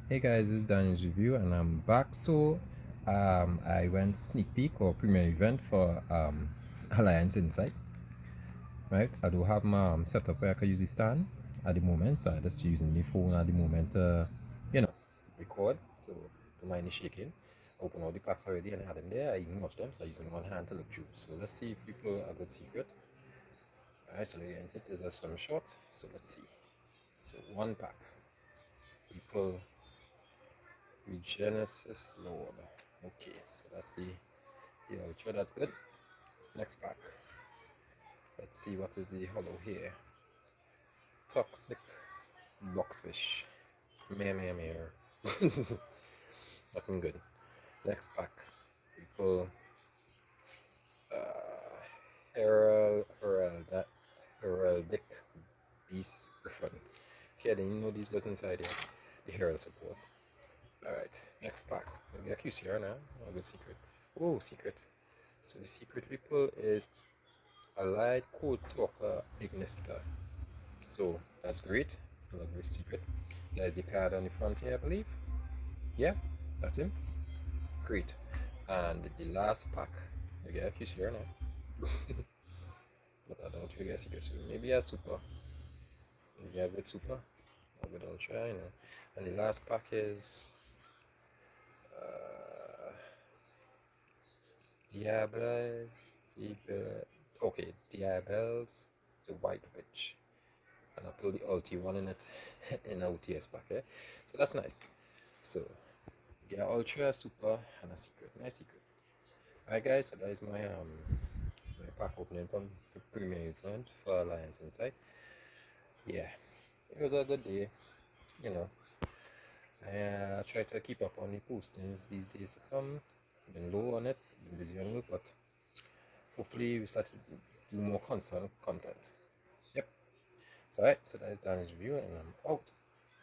Hey guys, this is Daniel's review and I'm back. I went sneak peek or premiere event for Alliance Insight. Right, I do have my setup where I can use the stand at the moment, so I'm just using the phone at the moment to, you know, record. So don't mind the shaking. Open all the packs already and I had them there. I even watched them, so I'm using one hand to look through. So let's see if people a good secret. Alright, so the it is a slim shot. So let's see. So one pack. People Regenesis Lord. Okay, so that's the ultra, that's good. Next pack. Let's see what is the hollow here. Toxic Boxfish. Meh meh meh. Looking good. Next pack. We pull Heraldic Beast Griffin. Okay, I didn't know these was inside here. The Herald support. Alright, next pack. We'll get QCR now. Oh, good secret. Oh, secret. So the secret we pull is Allied Code Talker Ignister. So that's great. Lovely secret. There's the card on the front here, I believe. Yeah, that's him. Great. And the last pack, you get he's here now. But I don't really get secret soon. Maybe a super. Maybe a good super. A good ultra, you know. And the last pack is Diables. Okay, Diables, the White Witch. And I pull the ulti one in it in a OTS pack, eh? So that's nice. So get ultra, super, and a secret. Nice secret. Alright guys, so that is my pack opening from the premium event for Alliance Insight. Yeah, it was a good day, you know. I try to keep up on the postings these days to come. Been low on it, been busy on it, but hopefully we start to do more constant content. Yep. So alright, so that is Danny's review and I'm out.